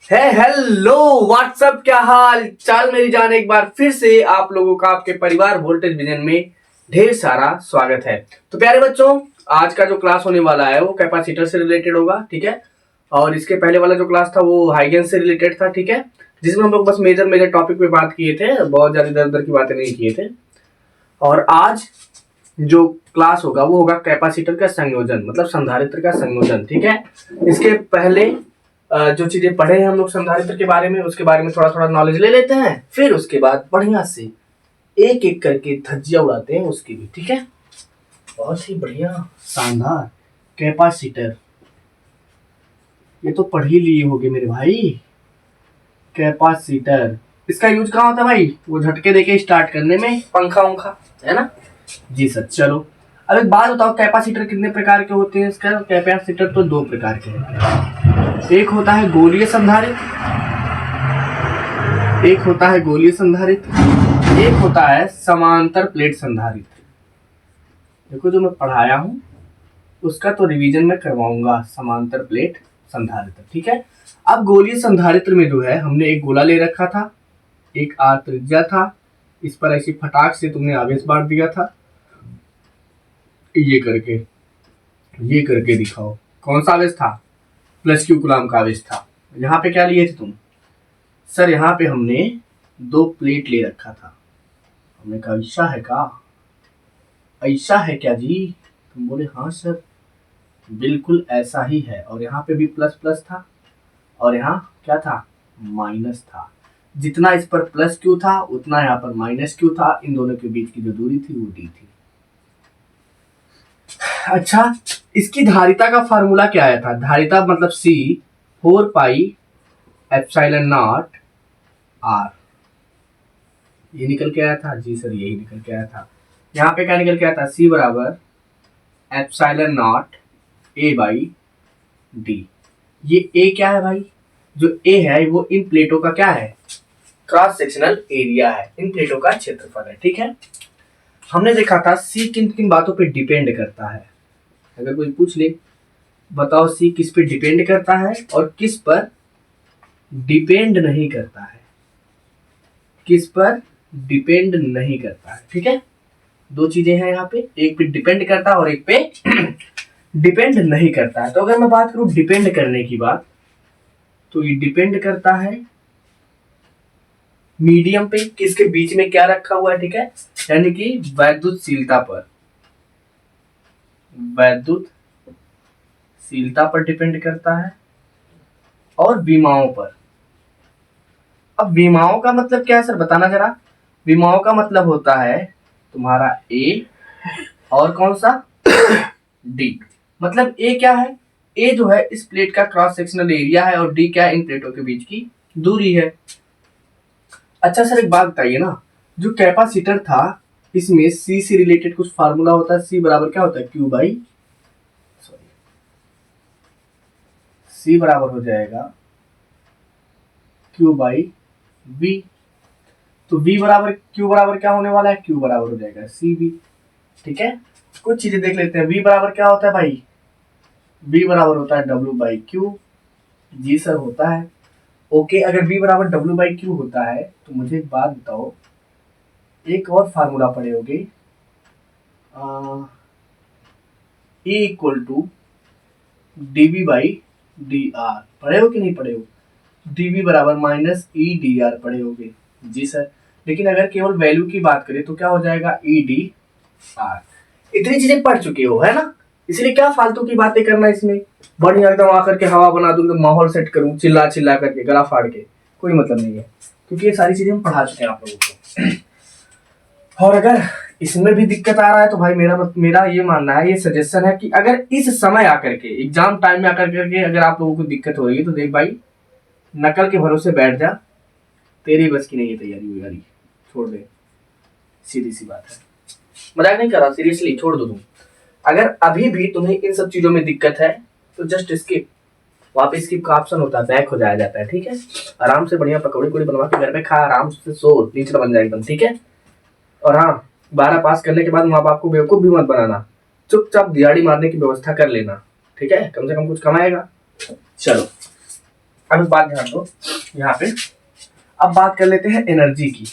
Hello what's up, क्या हाल चाल मेरी जान। एक बार फिर से आप लोगों का आपके परिवार वोल्टेज विजन में ढेर सारा स्वागत है। तो प्यारे बच्चों, आज का जो क्लास होने वाला है वो कैपेसिटर से रिलेटेड होगा, ठीक है। और इसके पहले वाला जो क्लास था वो हाइगेंस से रिलेटेड था, ठीक है, जिसमें हम लोग बस मेजर मेजर टॉपिक पे बात किए थे, बहुत ज्यादा इधर उधर की बातें नहीं किए थे। और आज जो क्लास होगा वो होगा कैपेसिटर का संयोजन, मतलब संधारित्र का संयोजन, ठीक है। इसके पहले जो चीजें पढ़े हैं हम लोग संधारित्र के बारे में, उसके बारे में थोड़ा थोड़ा नॉलेज ले लेते हैं, फिर उसके बाद बढ़िया से एक एक करके धज्जियां उड़ाते हैं उसकी भी, ठीक है। बहुत ही बढ़िया शानदार कैपेसिटर, ये तो पढ़ ही लिए होगे मेरे भाई। कैपेसिटर, इसका यूज कहाँ होता है भाई? वो झटके देके स्टार्ट करने में, पंखा उंखा, है ना। जी सर, चलो अब एक बात बताओ, कैपेसिटर कितने प्रकार के होते हैं? इसका कैपेसिटर तो दो प्रकार के होते हैं। एक होता है गोलीय संधारित्र, एक होता है गोलीय संधारित्र, एक होता है समांतर प्लेट संधारित्र। देखो जो मैं पढ़ाया हूं उसका तो रिवीजन में करवाऊंगा, समांतर प्लेट संधारित्र, ठीक है। अब गोलीय संधारित्र में जो है हमने एक गोला ले रखा था, एक आर त्रिज्या था, इस पर ऐसी फटाक से तुमने आवेश बांट दिया था, ये करके दिखाओ। कौन सा आवेश था? प्लस क्यू कूलाम का आवेश था। यहाँ पे क्या लिए थे तुम? सर यहाँ पे हमने दो प्लेट ले रखा था। हमने कहा ऐसा है का, ऐसा है क्या जी? तुम बोले हाँ सर बिल्कुल ऐसा ही है। और यहाँ पे भी प्लस प्लस था और यहाँ क्या था? माइनस था। जितना इस पर प्लस क्यू था उतना यहाँ पर माइनस क्यू था। इन दोनों के बीच की जो दूरी थी वो डी थी। अच्छा, इसकी धारिता का फार्मूला क्या आया था? धारिता मतलब सी 4 पाई एप्सिलॉन नॉट आर, ये निकल के आया था। जी सर यही निकल के आया था। यहाँ पे क्या निकल के आया था? सी बराबर epsilon not a by D. ये ए क्या है भाई? जो ए है वो इन प्लेटों का क्या है? क्रॉस सेक्शनल एरिया है, इन प्लेटों का क्षेत्रफल है, ठीक है। हमने देखा था सी किन किन बातों पे डिपेंड करता है। अगर कोई पूछ ले बताओ सी किस पे डिपेंड करता है और किस पर डिपेंड नहीं करता है, किस पर डिपेंड नहीं करता है, ठीक है। दो चीजें हैं यहाँ पे, एक पे डिपेंड करता है और एक पे डिपेंड नहीं करता है। तो अगर मैं बात करूं डिपेंड करने की बात, तो ये डिपेंड करता है मीडियम पे, किसके बीच में क्या रखा हुआ है, ठीक है, यानी कि वैद्युतशीलता पर, वैद्युतशीलता पर डिपेंड करता है और विमाओं पर। अब विमाओं का मतलब क्या है सर, बताना जरा। विमाओं का मतलब होता है तुम्हारा ए और कौन सा? डी। मतलब ए क्या है? ए जो है इस प्लेट का क्रॉस सेक्शनल एरिया है और डी क्या है? इन प्लेटों के बीच की दूरी है। अच्छा सर एक बात बताइए ना, जो कैपेसिटर था इसमें सी से रिलेटेड कुछ फार्मूला होता है। सी बराबर क्या होता है? क्यू बाई, सॉरी, सी बराबर हो जाएगा क्यू बाई वी। तो v बराबर q बराबर क्या होने वाला है? q बराबर हो जाएगा सी बी, ठीक है। कुछ चीजें देख लेते हैं। v बराबर क्या होता है भाई? v बराबर होता है w बाई क्यू। जी सर होता है। ओके, अगर v बराबर w बाई क्यू होता है तो मुझे एक बात बताओ, एक और फार्मूला पढ़े होगे, E equal to d B by d R, पढ़े हो कि नहीं पढ़े हो? dv बराबर माइनस ई डी आर पढ़े होगे। जी सर। लेकिन अगर केवल वैल्यू की बात करें तो क्या हो जाएगा? E D R. इतनी चीजें पढ़ चुके हो, है ना, इसलिए क्या फालतू की बातें करना इसमें। बढ़िया एकदम आकर के हवा बना दूं, एकदम माहौल सेट करूं, चिल्ला चिल्ला करके, गला फाड़ के, कोई मतलब नहीं है, क्योंकि ये सारी चीजें हम पढ़ा चुके हैं आप लोगों को। और अगर इसमें भी दिक्कत आ रहा है तो भाई मेरा ये मानना है, ये सजेशन है कि अगर इस समय आकर के, एग्जाम टाइम में आकर के अगर आप लोगों को दिक्कत हो रही है तो देख भाई, नकल के भरोसे बैठ जा, तेरी बस की नहीं है तैयारी वैयारी, छोड़ दे, सीधी सी बात है। मजाक नहीं कर रहा, सीरियसली छोड़ दो तुम। अगर अभी भी तुम्हें इन सब चीजों में दिक्कत है तो जस्ट स्किप, वापस स्किप का ऑप्शन होता है, बैक हो जाया जाता है, ठीक है। आराम से बढ़िया पकौड़ी कोड़ी बनवा के घर पे खा, आराम से सो, टीचर बन जाए एकदम, ठीक है। और हाँ, 12 पास करने के बाद माँ बाप को बेवकूफ भी मत बनाना, चुपचाप दिहाड़ी मारने की व्यवस्था कर लेना, ठीक है, कम से कम कुछ कमाएगा। चलो अब बात ध्यान दो यहाँ पे। अब बात कर लेते हैं एनर्जी की।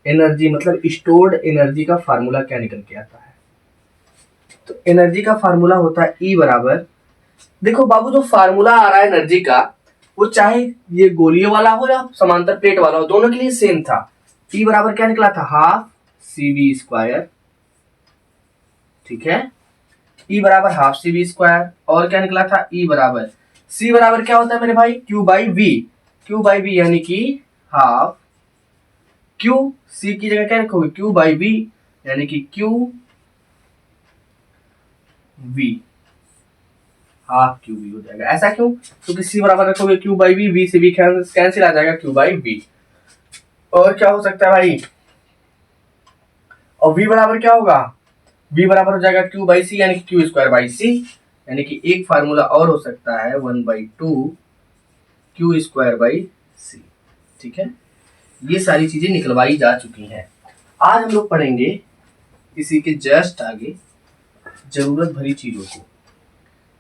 एनर्जी मतलब स्टोर्ड एनर्जी का फार्मूला क्या निकल के आता है। तो एनर्जी का फार्मूला होता है ई बराबर, देखो बाबू जो फार्मूला आ रहा है एनर्जी का, वो चाहे ये गोलीय वाला हो या समांतर प्लेट वाला हो, दोनों के लिए सेम था। ई बराबर क्या निकला था, हाफ सी वी स्क्वायर, ठीक है। ई बराबर हाफ सी वी स्क्वायर, और क्या निकला था, ई बराबर सी बराबर क्या होता है मेरे भाई, Q by V. Q by V यानी कि हाफ क्यू, सी की जगह क्या रखोगे, क्यू बाई वी यानी कि Q V, half Q V हो जाएगा। ऐसा क्यों, क्योंकि सी बराबर रखोगे क्यू बाई वी, वी से वी कैंसिल आ जाएगा, क्यू बाई वी। और क्या हो सकता है भाई, और वी बराबर क्या होगा, वी बराबर हो जाएगा क्यू बाई सी यानी कि क्यू स्क्वायर बाई सी, यानी कि एक फार्मूला और हो सकता है 1/2 क्यू स्क्वायर बाई सी, ठीक है। ये सारी चीजें निकलवाई जा चुकी हैं। आज हम लोग पढ़ेंगे इसी के जस्ट आगे जरूरत भरी चीजों को।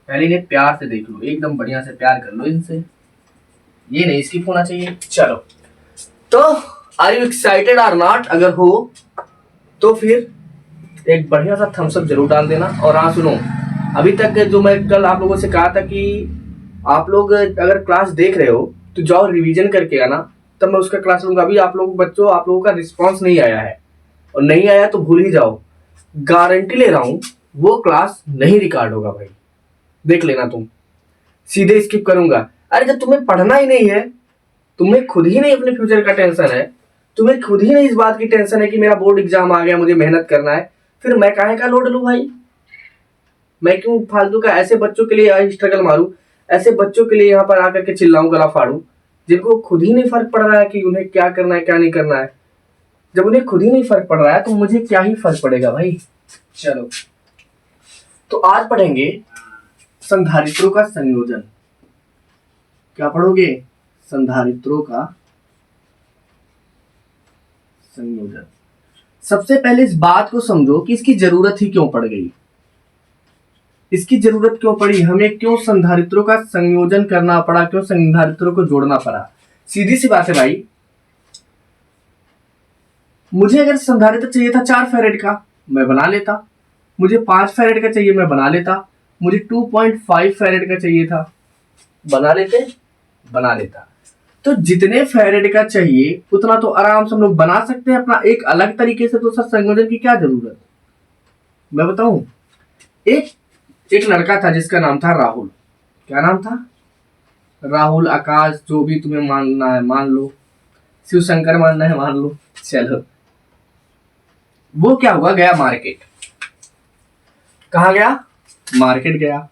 पहले इन्हें प्यार से देख लो, एकदम बढ़िया से प्यार कर लो इनसे, ये नहीं स्किप होना चाहिए। चलो, तो or you excited or not, अगर हो तो फिर एक बढ़िया सा थम्स अप जरूर डाल देना। और हाँ सुनो, अभी तक जो मैं कल आप लोगों से कहा था कि आप लोग अगर क्लास देख रहे हो तो जाओ रिवीजन करके आना, तब मैं उसका क्लास लूंगा। अभी आप लोग बच्चों, आप लोगों का रिस्पांस नहीं आया है, और नहीं आया तो भूल ही जाओ, गारंटी ले रहा हूं वो क्लास नहीं रिकॉर्ड होगा भाई, देख लेना तुम, सीधे स्किप करूंगा। अरे जब तुम्हें पढ़ना ही नहीं है, तुम्हें खुद ही नहीं अपने फ्यूचर का टेंशन है, तुम्हें खुद ही नहीं इस बात की टेंशन है कि मेरा बोर्ड एग्जाम आ गया, मुझे मेहनत करना है, फिर मैं काहे का लोड लूं भाई, मैं क्यों फालतू का ऐसे बच्चों के लिए स्ट्रगल मारूं, ऐसे बच्चों के लिए यहाँ पर आकर के चिल्लाऊं, गला फाड़ू, जिनको खुद ही नहीं फर्क पड़ रहा है कि उन्हें क्या करना है क्या नहीं करना है। जब उन्हें खुद ही नहीं फर्क पड़ रहा है तो मुझे क्या ही फर्क पड़ेगा भाई। चलो, तो आज पढ़ेंगे संधारित्रों का संयोजन। क्या पढ़ोगे, संधारित्रों का संयोजन। सबसे पहले इस बात को समझो कि इसकी जरूरत ही क्यों पड़ गई, इसकी जरूरत क्यों पड़ी, हमें क्यों संधारित्रों का संयोजन करना पड़ा, क्यों संधारित्रों को जोड़ना पड़ा। सीधी सी बात है भाई, मुझे अगर संधारित्र चाहिए था 4 फैरेड का, मैं बना लेता, मुझे 5 फैरेड का चाहिए मैं बना लेता, मुझे 2.5 फैरेड का चाहिए था, बना लेता। तो जितने फैरेड का चाहिए उतना तो आराम से हम लोग बना सकते हैं अपना एक अलग तरीके से, तो सर संयोजन की क्या जरूरत। मैं बताऊं, एक लड़का था जिसका नाम था राहुल। क्या नाम था, राहुल, आकाश, जो भी तुम्हें मानना है मान लो, शिव शंकर मानना है मान लो। चलो, वो क्या हुआ, गया मार्केट। कहा गया, मार्केट गया।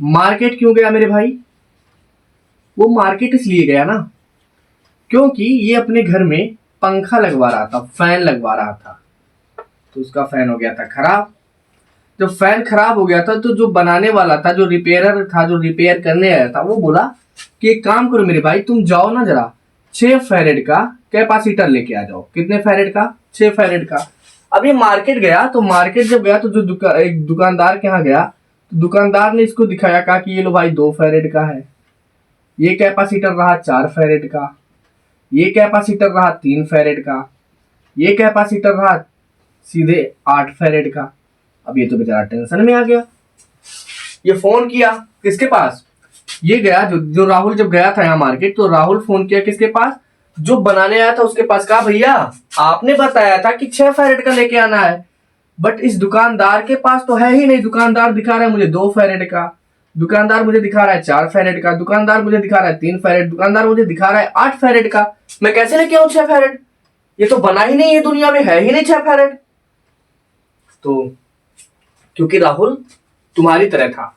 मार्केट क्यों गया मेरे भाई, वो मार्केट इसलिए गया ना क्योंकि ये अपने घर में पंखा लगवा रहा था, फैन लगवा रहा था, तो उसका फैन हो गया था खराब। जब फैन खराब हो गया था तो जो बनाने वाला था, जो रिपेयरर था, जो रिपेयर करने आया था, वो बोला कि एक काम करो मेरे भाई, तुम जाओ ना जरा 6 फैरेड का कैपेसिटर लेके आ जाओ। कितने फैरेड का, 6 फैरेड का। अब ये मार्केट गया, तो मार्केट जब गया तो जो एक दुकानदार के यहाँ गया, तो दुकानदार ने इसको दिखाया, कहा कि ये लो भाई 2 फैरेड का है, ये कैपेसिटर रहा 4 फैरेड का, ये कैपेसिटर रहा 3 फैरेड का, ये कैपेसिटर रहा सीधे 8 फैरेड का। अब ये तो बेचारा टेंशन में आ गया, ये फोन किया किसके पास, ये गया जो राहुल जब गया था यहाँ मार्केट, तो राहुल फोन किया किसके पास, जो बनाने आया था उसके पास। कहा भैया आपने बताया था कि 6 फैरेड का लेके आना है, बट इस दुकानदार के पास तो है ही नहीं, दुकानदार दिखा रहा है मुझे 2 फैरेड का, दुकानदार मुझे दिखा रहा है 4 फैरेड का, दुकानदार मुझे दिखा रहा है 3 फैरेड, दुकानदार मुझे दिखा रहा है 8 फैरेड का, मैं कैसे लेके आऊं 6 फैरेड, ये तो बना ही नहीं है, दुनिया में है ही नहीं 6 फैरेड। तो क्योंकि राहुल तुम्हारी तरह था,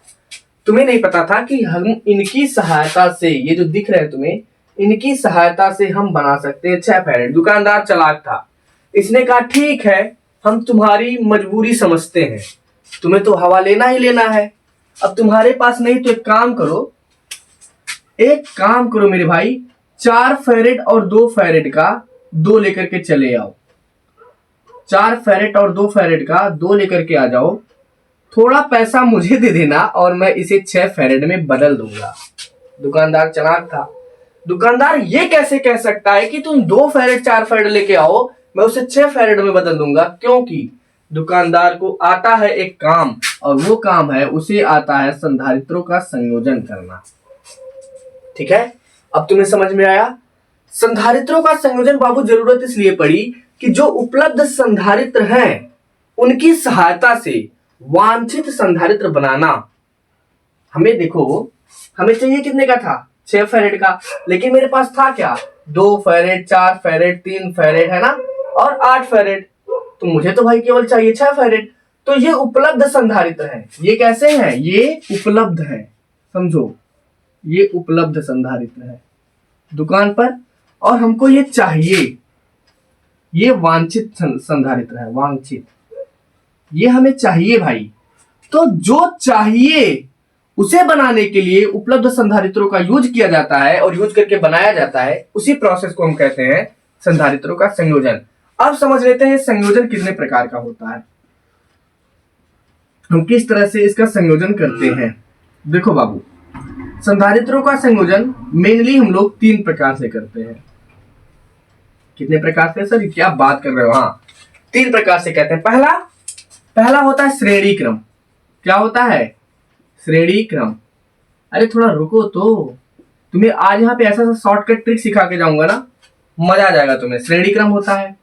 तुम्हें नहीं पता था कि हम इनकी सहायता से, ये जो दिख रहे हैं तुम्हें, इनकी सहायता से हम बना सकते हैं 6 फैरेड। दुकानदार चालाक था, इसने कहा ठीक है हम तुम्हारी मजबूरी समझते हैं, तुम्हें तो हवा लेना ही लेना है, अब तुम्हारे पास नहीं तो एक काम करो मेरे भाई, 4 फैरेड और 2 फैरेड का 2 लेकर के चले आओ, 4 फैरेड और 2 फैरेड का 2 लेकर के आ जाओ, थोड़ा पैसा मुझे दे देना और मैं इसे 6 फैरेड में बदल दूंगा। दुकानदार चालाक था। दुकानदार ये कैसे कह सकता है कि तुम 2 फैरेड 4 फैरेड लेके आओ, मैं उसे 6 फैरेड में बदल दूंगा, क्योंकि दुकानदार को आता है एक काम, और वो काम है, उसे आता है संधारित्रों का संयोजन करना। ठीक है, अब तुम्हें समझ में आया। संधारित्रों का संयोजन बाबू जरूरत इसलिए पड़ी कि जो उपलब्ध संधारित्र हैं उनकी सहायता से वांछित संधारित्र बनाना। हमें देखो, हमें चाहिए कितने का था, 6 फैरेड का, लेकिन मेरे पास था क्या, 2 फैरेड 4 फैरेड 3 फैरेड है ना, और 8 फैरेड। तो मुझे तो भाई केवल चाहिए 6 फैरेड। तो ये उपलब्ध संधारित्र है। ये कैसे हैं, ये उपलब्ध है, समझो, ये उपलब्ध संधारित्र है दुकान पर, और हमको ये चाहिए, ये वांछित संधारित्र है, वांछित, ये हमें चाहिए भाई। तो जो चाहिए उसे बनाने के लिए उपलब्ध संधारित्रों का यूज किया जाता है, और यूज करके बनाया जाता है, उसी प्रोसेस को हम कहते हैं संधारित्रों का संयोजन। अब समझ लेते हैं संयोजन कितने प्रकार का होता है, हम किस तरह से इसका संयोजन करते हैं। देखो बाबू, संधारित्रों का संयोजन मेनली हम लोग 3 प्रकार से करते हैं। कितने प्रकार से सर, क्या बात कर रहे हो, हाँ 3 प्रकार से कहते हैं। पहला होता है श्रेणी क्रम। क्या होता है, श्रेणी क्रम। अरे थोड़ा रुको तो, तुम्हें आज यहाँ पे ऐसा सा शॉर्टकट ट्रिक सिखा के जाऊंगा ना, मजा आ जाएगा तुम्हें। श्रेणी क्रम होता है।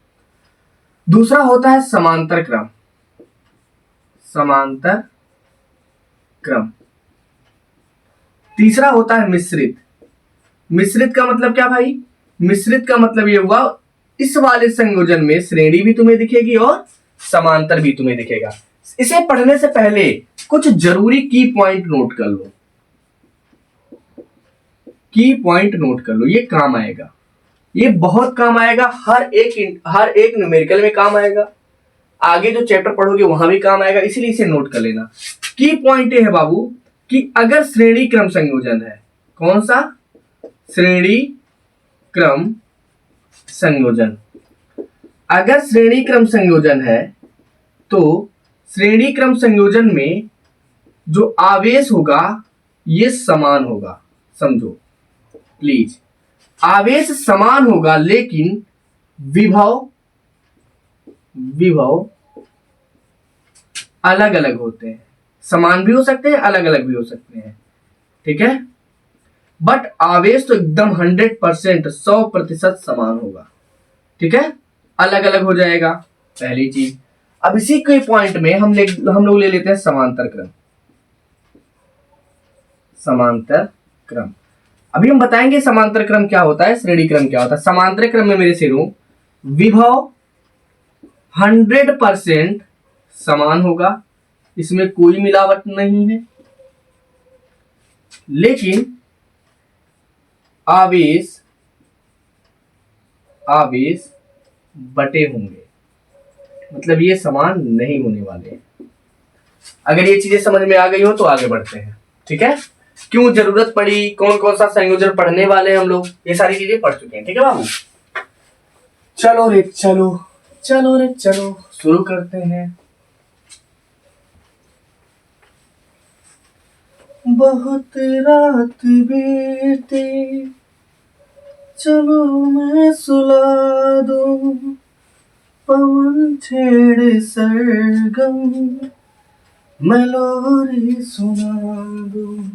दूसरा होता है समांतर क्रम, समांतर क्रम। तीसरा होता है मिश्रित। मिश्रित का मतलब क्या भाई, मिश्रित का मतलब ये हुआ, इस वाले संयोजन में श्रेणी भी तुम्हें दिखेगी और समांतर भी तुम्हें दिखेगा। इसे पढ़ने से पहले कुछ जरूरी की पॉइंट नोट कर लो, की पॉइंट नोट कर लो, ये काम आएगा, ये बहुत काम आएगा। हर एक न्यूमेरिकल में काम आएगा, आगे जो चैप्टर पढ़ोगे वहां भी काम आएगा, इसीलिए इसे नोट कर लेना। की पॉइंट ये है बाबू कि अगर श्रेणी क्रम संयोजन है, कौन सा, श्रेणी क्रम संयोजन, अगर श्रेणी क्रम संयोजन है तो श्रेणी क्रम संयोजन में जो आवेश होगा ये समान होगा। समझो प्लीज, आवेश समान होगा, लेकिन विभव अलग अलग होते हैं। समान भी हो सकते हैं, अलग अलग भी हो सकते हैं, ठीक है, बट आवेश तो एकदम 100% 100% समान होगा, ठीक है, अलग अलग हो जाएगा, पहली चीज। अब इसी के पॉइंट में हम लोग ले लेते हैं समांतर क्रम। समांतर क्रम, अभी हम बताएंगे समांतर क्रम क्या होता है, श्रेणी क्रम क्या होता है। समांतर क्रम में मेरे शेरों विभव 100% समान होगा, इसमें कोई मिलावट नहीं है, लेकिन आवेश बटे होंगे, मतलब ये समान नहीं होने वाले हैं। अगर ये चीजें समझ में आ गई हो तो आगे बढ़ते हैं, ठीक है। क्यों जरूरत पड़ी, कौन कौन सा संयोजन पढ़ने वाले हैं हम लोग, ये सारी चीजें पढ़ चुके हैं, ठीक है बाबू। चलो रे चलो शुरू करते हैं। बहुत रात बीती, चलो मैं सुला दूं, पवन छेड़े सरगम, मैं लोरी सुना दूं,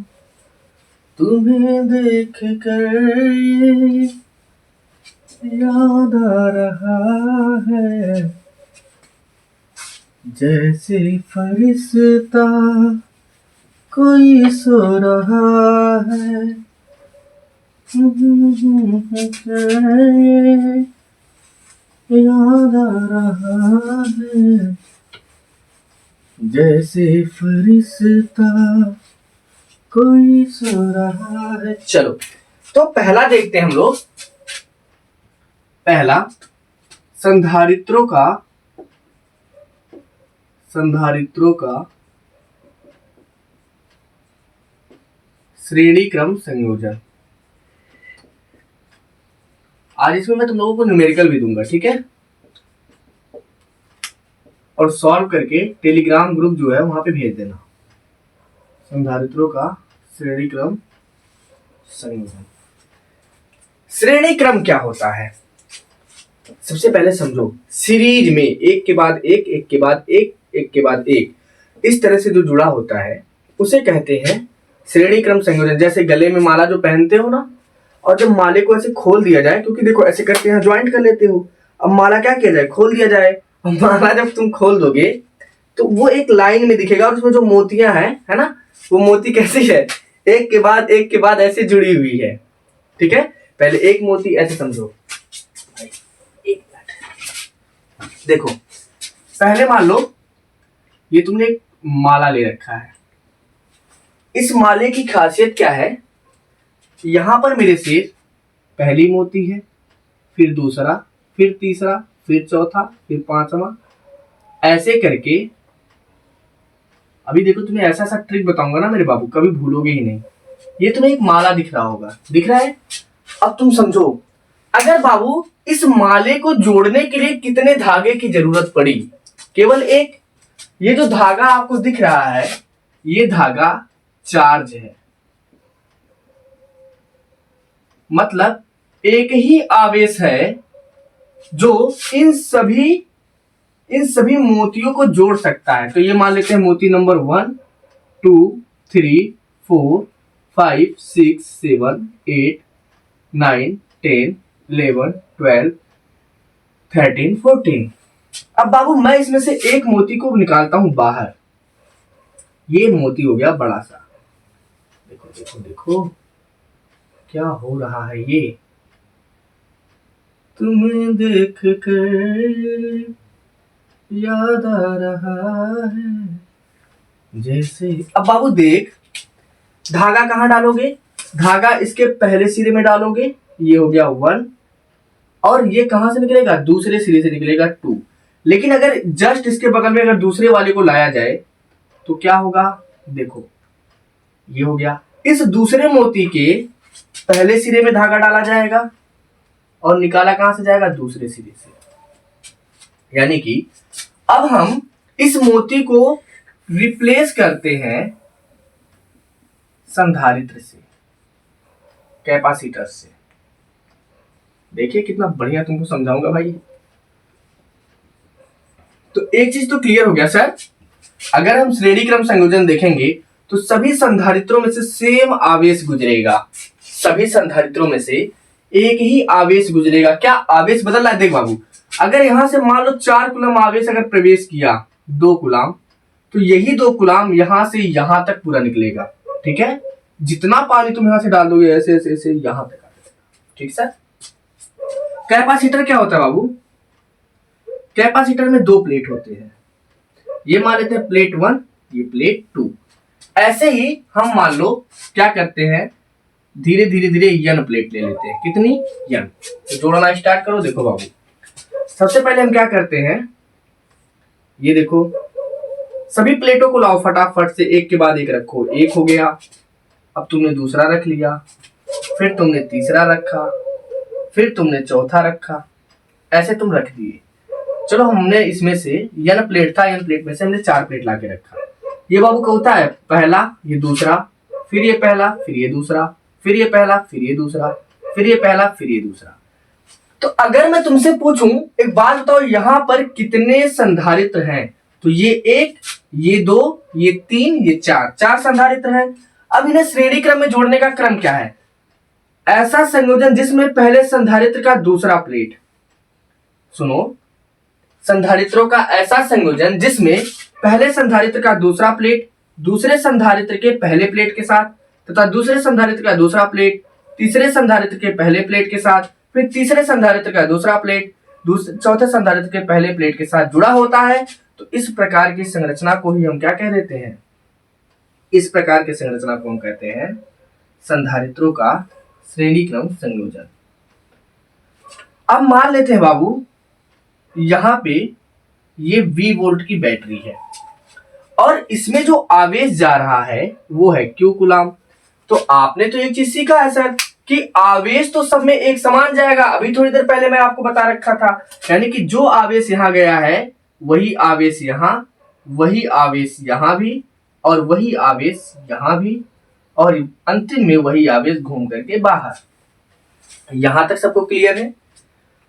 तुम्हें देख कर याद आ रहा है, जैसे फरिश्ता कोई सो रहा है, याद आ रहा है, जैसे फरिश्ता कोई सो रहा है। चलो तो पहला देखते हैं हम लोग, पहला संधारित्रों का श्रेणी क्रम संयोजन। आज इसमें मैं तुम लोगों को न्यूमेरिकल भी दूंगा, ठीक है, और सॉल्व करके टेलीग्राम ग्रुप जो है वहां पे भेज देना। संधारित्रों का श्रेणी क्रम संयोजन। श्रेणी क्रम क्या होता है? सबसे पहले समझो, सीरीज में एक के बाद एक, एक के बाद एक, एक के बाद एक, इस तरह से जो जुड़ा होता है उसे कहते हैं श्रेणी क्रम संयोजन। जैसे गले में माला जो पहनते हो ना, और जब माले को ऐसे खोल दिया जाए, क्योंकि देखो ऐसे करके यहाँ ज्वाइंट कर लेते हो, अब माला क्या किया जाए, खोल दिया जाए। अब माला जब तुम खोल दोगे तो वो एक लाइन में दिखेगा, और उसमें जो मोतियां हैं, है ना, वो मोती कैसी है, एक के बाद ऐसे जुड़ी हुई है। ठीक है, पहले एक मोती ऐसे समझो, एक मिनट देखो, पहले मान लो ये तुमने एक माला ले रखा है। इस माले की खासियत क्या है, यहां पर मेरे से पहली मोती है, फिर दूसरा, फिर तीसरा, फिर चौथा, फिर पांचवा, ऐसे करके। अभी देखो तुम्हें ऐसा ट्रिक बताऊंगा ना मेरे बाबू, कभी भूलोगे ही नहीं। ये तुम्हें एक माला दिख रहा होगा, दिख रहा है? अब तुम समझो, अगर बाबू इस माले को जोड़ने के लिए कितने धागे की जरूरत पड़ी? केवल एक। ये जो धागा आपको दिख रहा है, ये धागा चार्ज है, मतलब एक ही आवेश है जो इन सभी मोतियों को जोड़ सकता है। तो ये मान लेते हैं मोती नंबर 1 2 3 4 5 6 7 8 9 10 11 12 13 14। अब बाबू मैं इसमें से एक मोती को निकालता हूं बाहर। ये मोती हो गया बड़ा सा। देखो देखो देखो क्या हो रहा है ये, तुम्हें देख कर याद आ रहा है जैसे। अब बाबू देख, धागा कहां डालोगे? धागा इसके पहले सिरे में डालोगे, ये हो गया 1, और ये कहां से निकलेगा? दूसरे सिरे से निकलेगा 2। लेकिन अगर जस्ट इसके बगल में अगर दूसरे वाले को लाया जाए तो क्या होगा? देखो ये हो गया, इस दूसरे मोती के पहले सिरे में धागा डाला जाएगा और निकाला कहां से जाएगा? दूसरे सिरे से। यानी कि अब हम इस मोती को रिप्लेस करते हैं संधारित्र से, कैपेसिटर से। देखिए कितना बढ़िया तुमको समझाऊंगा भाई। तो एक चीज तो क्लियर हो गया सर, अगर हम श्रेणी क्रम संयोजन देखेंगे तो सभी संधारित्रों में से सेम आवेश गुजरेगा, सभी संधारित्रों में से एक ही आवेश गुजरेगा। क्या आवेश बदल रहा है? देख बाबू, अगर यहां से मान लो 4 कूलम आवेश अगर प्रवेश किया, 2 कूलम, तो यही 2 कूलम यहां से यहां तक पूरा निकलेगा। ठीक है, जितना पानी तुम यहां से डाल दोगे ऐसे ऐसे ऐसे यहां तक आ जाएगा। ठीक सर। कैपेसिटर क्या होता है बाबू? कैपेसिटर में 2 प्लेट होते हैं, ये मान लेते हैं प्लेट 1, ये प्लेट 2। ऐसे ही हम मान लो क्या करते हैं, धीरे धीरे धीरे यन प्लेट ले लेते हैं। कितनी? यन। तो जोड़ना स्टार्ट करो। देखो बाबू, सबसे पहले हम क्या करते हैं, ये देखो सभी प्लेटों को लाओ फटाफट से, एक के बाद एक रखो। एक हो गया, अब तुमने दूसरा रख लिया, फिर तुमने तीसरा रखा, फिर तुमने चौथा रखा, ऐसे तुम रख दिए। चलो हमने इसमें से यन प्लेट था, यन प्लेट में से हमने 4 प्लेट ला के रखा। ये बाबू का होता है पहला, ये दूसरा, फिर ये पहला, फिर ये दूसरा, फिर ये पहला, फिर ये दूसरा, फिर ये पहला, फिर ये दूसरा। तो अगर मैं तुमसे पूछूं एक बात बताओ, यहां पर कितने संधारित्र हैं? तो ये 1, ये 2, ये 3, ये 4 संधारित्र हैं। अब इन्हें श्रेणी क्रम में जोड़ने का क्रम क्या है? ऐसा संयोजन जिसमें पहले संधारित्र का दूसरा प्लेट, सुनो, संधारित्रों का ऐसा संयोजन जिसमें पहले संधारित्र का दूसरा प्लेट दूसरे संधारित्र के पहले प्लेट के साथ, तथा दूसरे संधारित्र का दूसरा प्लेट तीसरे संधारित्र के पहले प्लेट के साथ, फिर तीसरे संधारित्र का दूसरा प्लेट चौथे संधारित्र के पहले प्लेट के साथ जुड़ा होता है। तो इस प्रकार की संरचना को ही हम क्या कह देते हैं? इस प्रकार की संरचना को हम कहते हैं संधारित्रों का श्रेणी क्रम संयोजन। अब मान लेते हैं बाबू, यहां पे ये V वोल्ट की बैटरी है और इसमें जो आवेश जा रहा है वो है Q कूलम। तो आपने तो एक चीज सीखा है सर कि आवेश तो सब में एक समान जाएगा। अभी थोड़ी देर पहले मैं आपको बता रखा था, यानी कि जो आवेश यहां गया है वही आवेश यहां, वही आवेश यहां भी, और वही आवेश यहां भी, और अंतिम में वही आवेश घूम करके बाहर। यहां तक सबको क्लियर है?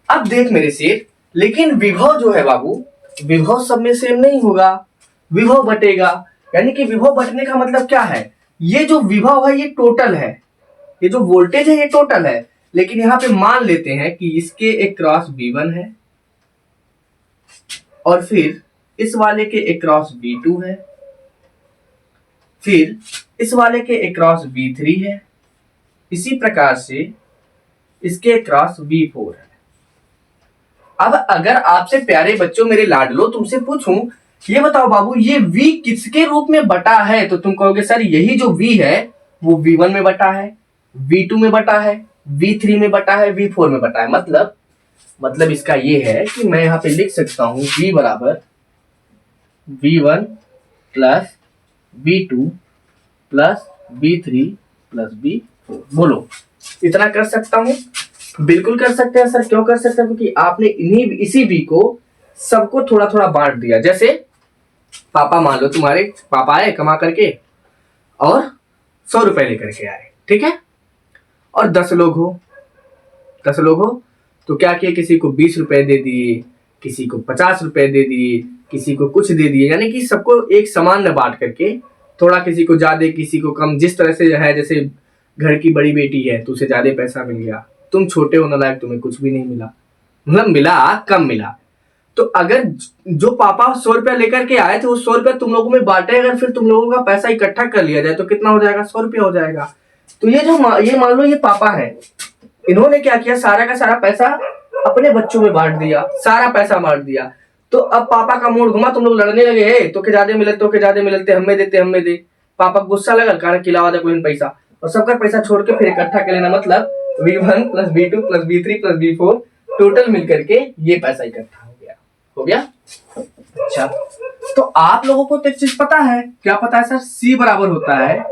अब देख मेरे शेर, लेकिन विभव जो है बाबू, विभव सब में सेम नहीं होगा, विभव बटेगा। यानी कि विभव बटने का मतलब क्या है, ये जो विभव है ये टोटल है, ये जो वोल्टेज है ये टोटल है, लेकिन यहां पे मान लेते हैं कि इसके अक्रॉस V1 है और फिर इस वाले के अक्रॉस V2 है, फिर इस वाले के अक्रॉस V3 है, इसी प्रकार से इसके अक्रॉस V4 है। अब अगर आपसे प्यारे बच्चों मेरे लाडलो तुमसे पूछूं, ये बताओ बाबू ये V किसके रूप में बटा है, तो तुम कहोगे सर यही जो V है वो V1 में बटा है, V2 में बटा है, V3 में बटा है, V4 में बटा है। मतलब इसका ये है कि मैं यहाँ पे लिख सकता हूं V बराबर V1 plus V2 plus V3 plus V4। बोलो इतना कर सकता हूं? बिल्कुल कर सकते हैं सर। क्यों कर सकते हैं? क्योंकि आपने इसी V को सबको थोड़ा थोड़ा बांट दिया। जैसे पापा, मान लो तुम्हारे पापा आए कमा करके और 100 रुपए लेकर के आए, ठीक है, और 10 लोग हो तो क्या किया, किसी को 20 रुपए दे दिए, किसी को 50 रुपए दे दिए, किसी को कुछ दे दिए, यानी कि सबको एक समान में बांट करके, थोड़ा किसी को ज्यादा किसी को कम, जिस तरह से है, जैसे घर की बड़ी बेटी है तो उसे ज्यादा पैसा मिल गया, तुम छोटे हो नालायक, तुम्हें कुछ भी नहीं मिला, मतलब मिला कम मिला। तो अगर जो पापा 100 रुपया लेकर के आए थे वो 100 रुपया तुम लोगों में बांटे, अगर फिर तुम लोगों का पैसा इकट्ठा कर लिया जाए तो कितना हो जाएगा, 100 रुपया हो जाएगा। तो ये मान लो ये पापा है, इन्होंने क्या किया, सारा का सारा पैसा अपने बच्चों में बांट दिया, सारा पैसा बांट दिया। तो अब पापा का मूड घुमा, तुम लोग लड़ने लगे, है तो के ज्यादा मिलते, हमें दे। पापा को गुस्सा लगा, कारण खिलावा दे कोई पैसा, और सबका पैसा छोड़ के फिर इकट्ठा कर लेना, मतलब V1 plus V2 plus V3 plus V4 total मिलकर के ये पैसा इकट्ठा हो गया। अच्छा, तो आप लोगों को तो एक चीज पता है, क्या पता है सर? C बराबर होता है,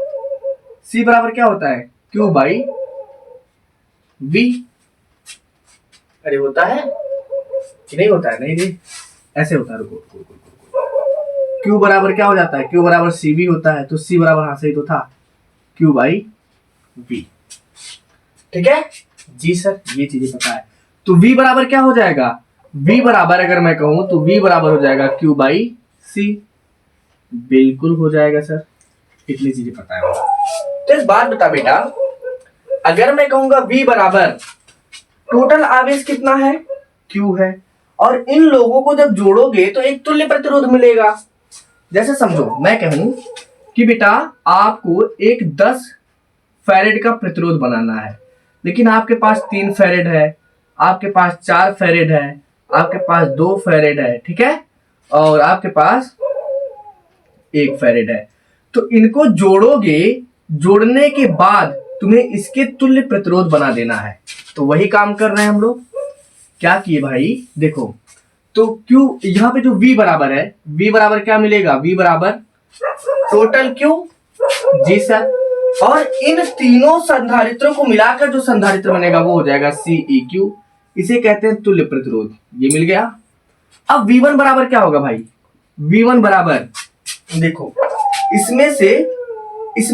C बराबर क्या होता है, Q बाई V। अरे होता है कि नहीं होता है? नहीं, ऐसे होता है। रुको, Q बराबर क्या हो जाता है, Q बराबर CV होता है। तो C बराबर हाँ सही तो था, Q बाई V। ठीक है जी सर, ये चीजें पता है। तो V बराबर क्या हो जाएगा, V बराबर अगर मैं कहूं तो V बराबर हो जाएगा Q बाई C। बिल्कुल हो जाएगा सर, इतनी चीजें पता है। तो इस बात बता बेटा, अगर मैं कहूंगा V बराबर टोटल आवेश कितना है, Q है, और इन लोगों को जब जोड़ोगे तो एक तुल्य प्रतिरोध मिलेगा। जैसे समझो मैं कहूं कि बेटा आपको एक 10 फैरेड का प्रतिरोध बनाना है, लेकिन आपके पास 3 फैरेड है, आपके पास 4 फैरेड है, आपके पास 2 फैरेड है, ठीक है, और आपके पास 1 फैरेड है। तो इनको जोड़ोगे, जोड़ने के बाद तुम्हें इसके तुल्य प्रतिरोध बना देना है। तो वही काम कर रहे हैं हम लोग। क्या किए भाई, देखो, तो Q यहाँ पे जो V बराबर है, V बराबर क्या मिलेगा, V बराबर टोटल Q। जी सर, और इन तीनों संधारित्रों को मिलाकर जो संधारित्र बनेगा वो हो जाएगा CEQ। इसे कहते हैं तुल्य प्रतिरोध। ये मिल गया। अब V1 बराबर क्या होगा भाई, V1 बराबर देखो, इसमें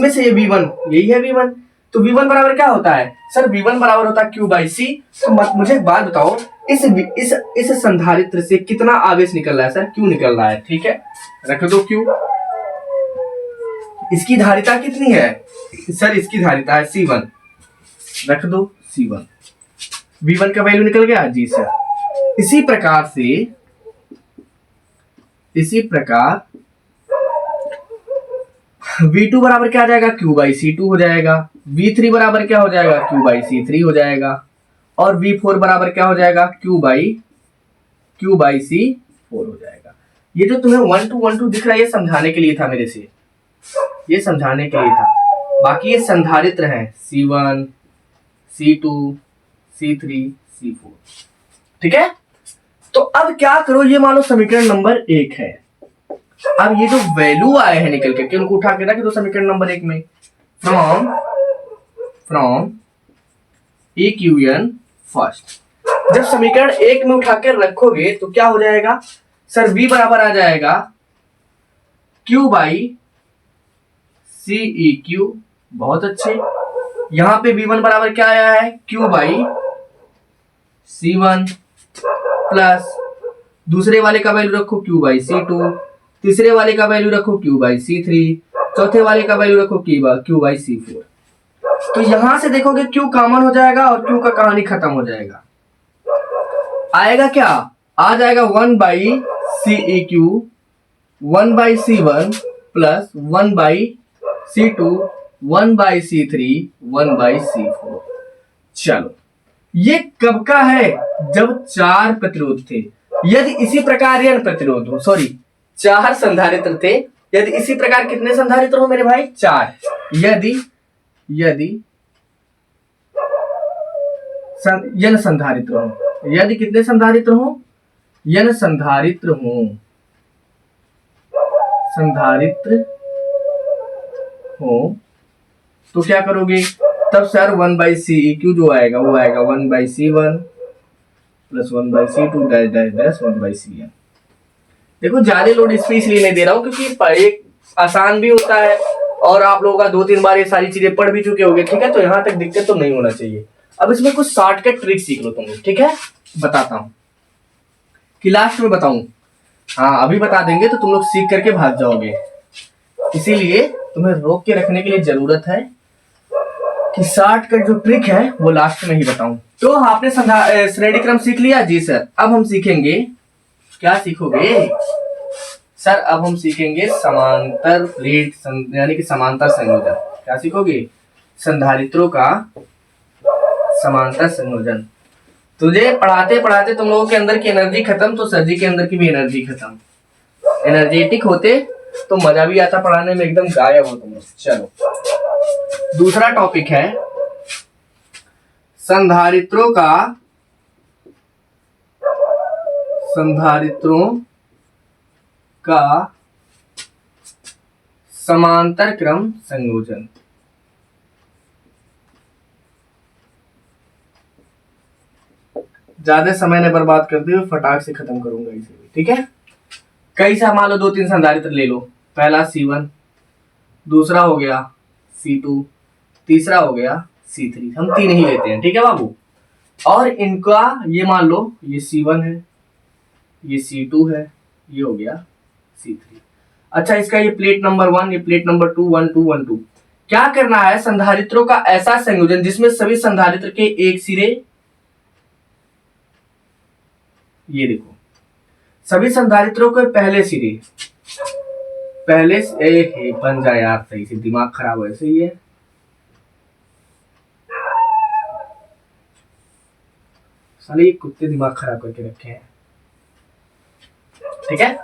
से ये V1, यही है V1। तो V1 बराबर क्या होता है सर, V1 बराबर होता है Q बाई C। तो मुझे एक बात बताओ, इस संधारित्र से कितना आवेश निकल रहा है सर, Q निकल रहा है, ठीक है, रख दो Q। इसकी धारिता कितनी है सर, इसकी धारिता है C1, रख दो C1। V1 का वैल्यू निकल गया जी सर। इसी प्रकार V2 बराबर क्या आ जाएगा, Q बाई C2 हो जाएगा। V3 बराबर क्या हो जाएगा, Q बाई C3 हो जाएगा। और V4 बराबर क्या हो जाएगा, Q बाई C4 हो जाएगा। ये जो तुम्हें 1 to 1 2 दिख रहा है, ये समझाने के लिए था मेरे से, ये समझाने के लिए था। बाकी ये संधारित्र है C1, C2, C3, C4, ठीक है। तो अब क्या करो, ये मान लो समीकरण नंबर 1 है। अब ये जो वैल्यू आए हैं निकल करके, उनको उठा के रख दो समीकरण नंबर 1 में। From EQN first. जब समीकरण 1 में उठा के रखोगे तो क्या हो जाएगा सर, V बराबर आ जाएगा Q बाई CEQ बहुत अच्छे। यहाँ पे V1 बराबर क्या आया है, Q बाई C1 प्लस दूसरे वाले का वैल्यू रखो Q बाई C2, तीसरे वाले का वैल्यू रखो Q बाई C3, चौथे वाले का वैल्यू रखो Q बाई C4। तो यहां से देखोगे Q कॉमन हो जाएगा और Q का कहानी खत्म हो जाएगा। आएगा क्या, आ जाएगा 1 by CEQ 1 by C1 plus 1 by C2 1 by C3 1 by C4। चलो ये कब का है, जब 4 प्रतिरोध थे। यदि इसी प्रकार n प्रतिरोध हो, सॉरी 4 संधारित्र थे, यदि इसी प्रकार कितने संधारित्र हो मेरे भाई, 4। यदि n संधारित्र हो, यदि कितने संधारित्र हो, n संधारित्र हो तो क्या करोगे, तब सर 1 बाई CEQ जो आएगा वो आएगा 1 by C1 plus 1 by C2 dash dash dash 1 by CN। देखो ज्यादा लोड इस पे इसलिए नहीं दे रहा हूँ क्योंकि एक आसान भी होता है और आप लोगों का 2-3 बार ये सारी चीजें पढ़ भी चुके होंगे, ठीक है। तो यहाँ तक दिक्कत तो नहीं होना चाहिए। अब इसमें कुछ शॉर्टकट ट्रिक सीख लो तुम लोग, ठीक है। बताता हूँ कि लास्ट में बताऊं, हाँ अभी बता देंगे तो तुम लोग सीख करके भाग जाओगे, इसीलिए तुम्हें रोक के रखने के लिए जरूरत है कि शॉर्टकट जो ट्रिक है वो लास्ट में ही बताऊं। तो आपने श्रेणी क्रम सीख लिया जी सर। अब हम सीखेंगे, क्या सीखोगे सर, अब हम सीखेंगे समांतर प्लेट यानी कि समांतर संयोजन। क्या सीखोगे, संधारित्रों का समांतर संयोजन। तुझे पढ़ाते पढ़ाते तुम लोगों के अंदर की एनर्जी खत्म तो सर जी के अंदर की भी एनर्जी खत्म। एनर्जेटिक होते तो मजा भी आता पढ़ाने में, एकदम गायब हो तुम लोग। चलो दूसरा टॉपिक है संधारित्रों का समांतर क्रम संयोजन। ज्यादा समय ने बर्बाद करते हुए फटाक से खत्म करूंगा इसे भी, ठीक है। कई सा मान लो 2-3 संधारित्र ले लो, पहला C1, दूसरा हो गया C2, तीसरा हो गया C3। हम 3 ही लेते हैं, ठीक है बाबू। और इनका ये मान लो ये C1 है, ये C2 है, ये हो गया C3। अच्छा इसका ये प्लेट नंबर 1, ये प्लेट नंबर 2, 1 2 1 2। क्या करना है, संधारित्रों का ऐसा संयोजन जिसमें सभी संधारित्र के एक सिरे, ये देखो सभी संधारित्रों के पहले सिरे, पहले बन जाए यार सही से, दिमाग खराब है, सही है। साले कुत्ते दिमाग खराब करके रखे हैं, ठीक है।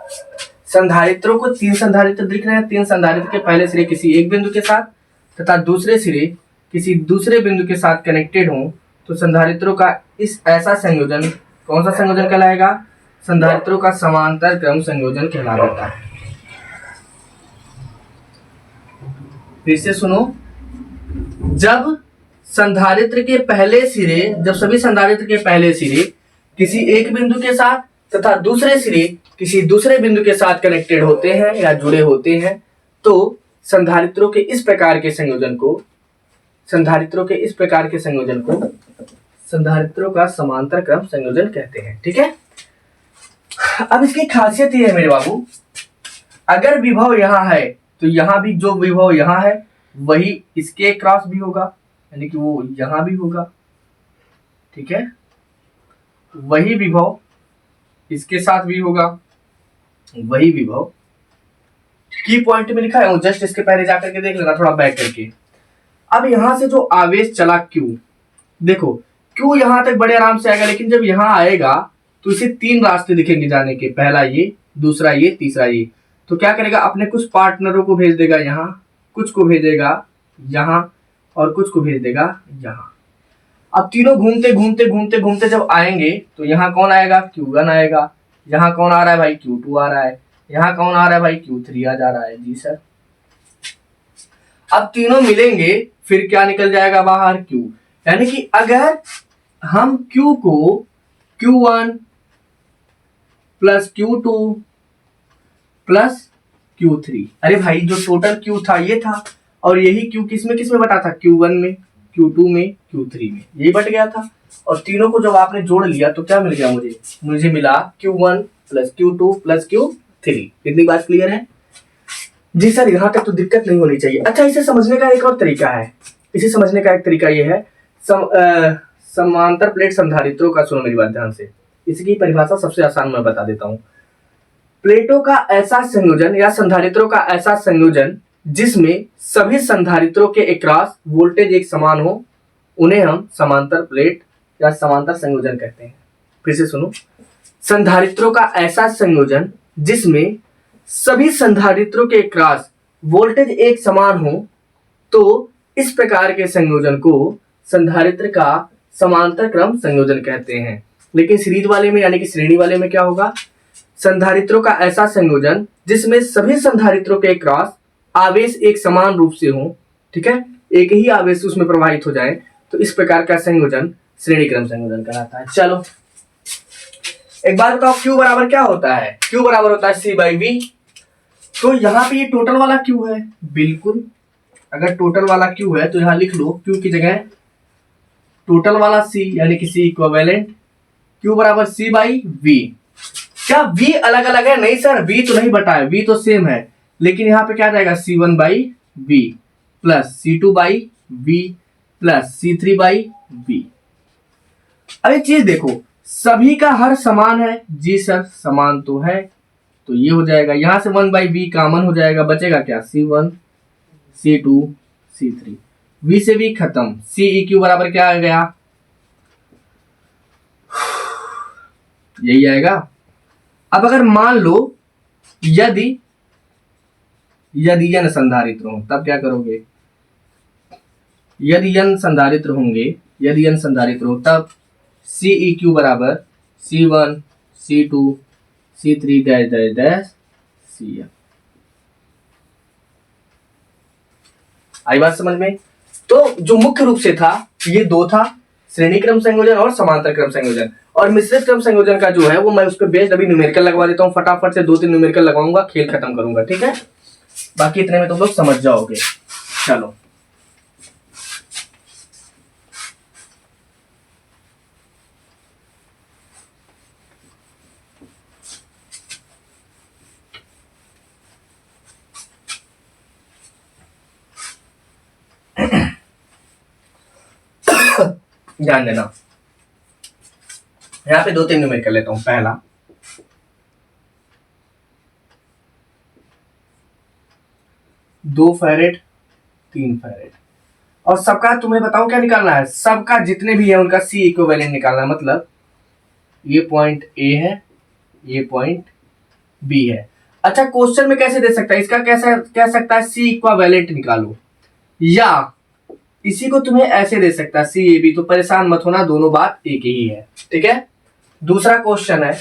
संधारित्रों को 3 संधारित्र दिख रहे हैं। 3 संधारित्र के पहले सिरे किसी एक बिंदु के साथ तथा दूसरे सिरे किसी दूसरे बिंदु के साथ कनेक्टेड हो तो संधारित्रों का इस ऐसा संयोजन कौन सा संयोजन कहलाएगा, संधारित्रों का समांतर क्रम संयोजन कहलाता है। फिर से सुनो, जब संधारित्र के पहले सिरे, जब सभी संधारित्र के पहले सिरे किसी एक बिंदु के साथ तथा दूसरे सिरे किसी दूसरे बिंदु के साथ कनेक्टेड होते हैं या जुड़े होते हैं तो संधारित्रों के इस प्रकार के संयोजन को संधारित्रों का समांतर क्रम संयोजन कहते हैं, ठीक है। अब इसकी खासियत ये है मेरे बाबू, अगर विभव यहां है तो यहां भी जो विभव यहां है वही इसके क्रॉस भी होगा, यानी कि वो यहां भी होगा, ठीक है। वही विभव इसके साथ भी होगा, वही विभव की पॉइंट में लिखा है, जस्ट इसके पहले जाकर के देख लेना थोड़ा बैक करके। अब यहां से जो आवेश चला Q, देखो Q यहां तक बड़े आराम से आएगा, लेकिन जब यहां आएगा तो इसे 3 रास्ते दिखेंगे जाने के, पहला ये, दूसरा ये, तीसरा ये। तो क्या करेगा, अपने कुछ पार्टनरों को भेज देगा यहाँ, कुछ को भेजेगा यहाँ और कुछ को भेज देगा यहाँ। अब तीनों घूमते घूमते घूमते घूमते जब आएंगे तो यहाँ कौन आएगा, Q1 आएगा। यहाँ कौन आ रहा है भाई, Q2 आ रहा है। यहाँ कौन आ रहा है भाई, Q3 आ जा रहा है। जी सर। अब तीनों मिलेंगे फिर क्या निकल जाएगा बाहर, Q। यानी कि अगर हम Q को Q1 plus Q2 plus Q3, अरे भाई जो टोटल Q था ये था, और यही Q किस में बटा था, Q1 में, Q2 में, Q3 में, यही बट गया था। और तीनों को जब आपने जोड़ लिया तो क्या मिल गया मुझे मिला Q1 plus Q2 plus Q3। इतनी बात क्लियर है जी सर? यहाँ तक तो दिक्कत नहीं होनी चाहिए। अच्छा, इसे समझने का एक और तरीका है, इसे समझने का एक तरीका ये है, समांतर प्लेट संधारित्रों का, सुनो मेरी बात ध्यान से, इसकी परिभाषा सबसे आसान मैं बता देता हूँ। प्लेटों का ऐसा संयोजन या संधारित्रों का ऐसा संयोजन जिसमें सभी संधारित्रों के अक्रॉस वोल्टेज एक समान हो, उन्हें हम समांतर प्लेट या समांतर संयोजन कहते हैं। फिर से सुनो, संधारित्रों का ऐसा संयोजन जिसमें सभी संधारित्रों के अक्रॉस वोल्टेज एक समान हो, तो इस प्रकार के संयोजन को संधारित्र का समांतर क्रम संयोजन कहते हैं। लेकिन सीरीज वाले में यानी कि श्रेणी वाले में क्या होगा, संधारित्रों का ऐसा संयोजन जिसमें सभी संधारित्रों के क्रॉस आवेश एक समान रूप से हो, ठीक है, एक ही आवेश उसमें प्रवाहित हो जाए, तो इस प्रकार का संयोजन श्रेणी क्रम संयोजन कहलाता है। चलो एक बात बताओ, Q बराबर क्या होता है? Q बराबर होता है C/V। तो यहाँ पे ये टोटल वाला Q है, बिल्कुल, अगर टोटल वाला Q है तो यहाँ लिख लो Q की जगह टोटल वाला C यानी कि C इक्विवेलेंट, Q बराबर C/V। क्या V अलग अलग है? नहीं सर, V तो नहीं बटा है, V तो सेम है, लेकिन यहाँ पे क्या आ जाएगा C1/V plus C2/V plus C3/V। अब एक चीज देखो, सभी का हर समान है जी सर, समान तो है, तो ये हो जाएगा, यहां से 1/V कॉमन हो जाएगा, बचेगा क्या C1 C2 C3, V से V खत्म, CEQ बराबर क्या आ गया, यही आएगा। अब अगर मान लो यदि n संधारित्र हो, तब क्या करोगे, यदि n संधारित्र होंगे, यदि n संधारित्र हो तब CEQ बराबर C1 C2 C3 dash dash dash CN। आई बात समझ में? तो जो मुख्य रूप से था ये दो था, श्रेणी क्रम संयोजन और समांतर क्रम संयोजन। और मिश्रित क्रम संयोजन का जो है वो मैं उस पर बेस्ड अभी न्यूमेरिकल लगवा देता हूँ, फटाफट से 2-3 न्यूमेरिकल लगाऊंगा, खेल खत्म करूंगा, ठीक है? बाकी इतने में तुम लोग समझ जाओगे। चलो ध्यान देना, यहाँ पे 2-3 न्यूमेरिकल लेता हूं। पहला, 2 फैरेड 3 फैरेड, और सबका तुम्हें बताऊं क्या निकालना है, सबका जितने भी है उनका C इक्विवेलेंट निकालना है। मतलब ये पॉइंट A है, ये पॉइंट B है। अच्छा, क्वेश्चन में कैसे दे सकता है, इसका कैसा कह सकता है C इक्विवेलेंट निकालो, या इसी को तुम्हें ऐसे दे सकता है CAB। तो परेशान मत होना, दोनों बात एक ही है, ठीक है? दूसरा क्वेश्चन है,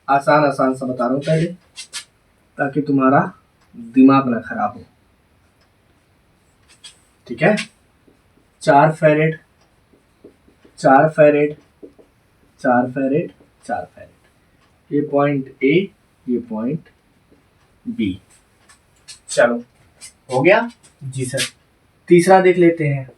आसान आसान सा बता रहा हूं पहले, ताकि तुम्हारा दिमाग ना खराब हो, ठीक है? 4 फैरेड 4 फैरेड 4 फैरेड 4 फैरेड, ये पॉइंट A, ये पॉइंट B। चलो हो गया जी सर। तीसरा देख लेते हैं,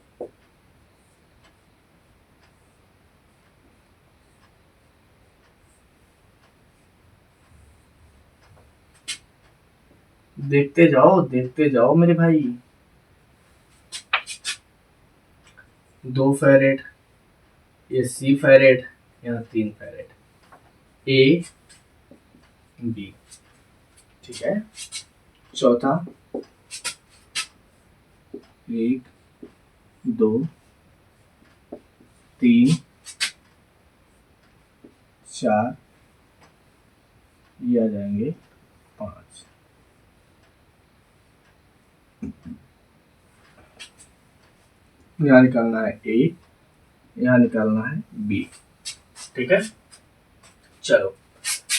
देखते जाओ मेरे भाई। 2 फैरेड, ये C फैरेड, यहाँ 3 फैरेड, A B, ठीक है? चौथा 1 2 3 4, ये आ जाएंगे 5। यहाँ निकालना है A, यहाँ निकालना है B, ठीक है? चलो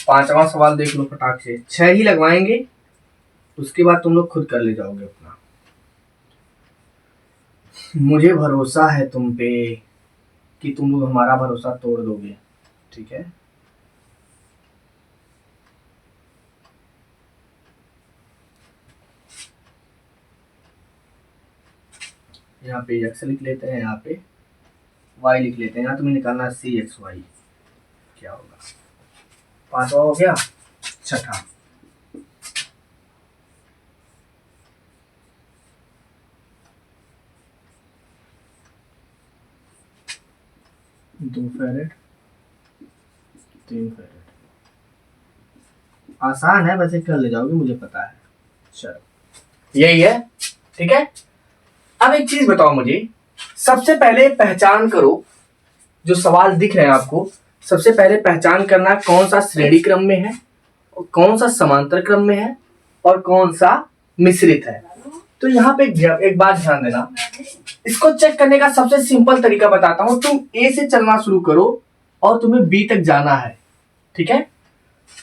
5वां सवाल देख लो फटाक से, 6 ही लगवाएंगे, उसके बाद तुम लोग खुद कर ले जाओगे अपना। मुझे भरोसा है तुम पे कि तुम लोग हमारा भरोसा तोड़ दोगे, ठीक है? यहाँ पे x लिख लेते हैं, यहाँ पे y लिख लेते हैं। यहाँ तुम्हें निकालना है cxy, क्या होगा, 5वां हो गया। छठा, दो फैरेड, 3 फैरेड। आसान है वैसे, कर ले जाओगे मुझे पता है। चलो यही है, ठीक है। अब एक चीज बताओ मुझे, सबसे पहले पहचान करो, जो सवाल दिख रहे हैं आपको, सबसे पहले पहचान करना कौन सा श्रेणी क्रम में है और कौन सा समांतर क्रम में है और कौन सा मिश्रित है। तो यहाँ पे एक बात ध्यान देना, इसको चेक करने का सबसे सिंपल तरीका बताता हूं। तुम ए से चलना शुरू करो और तुम्हें बी तक जाना है, ठीक है।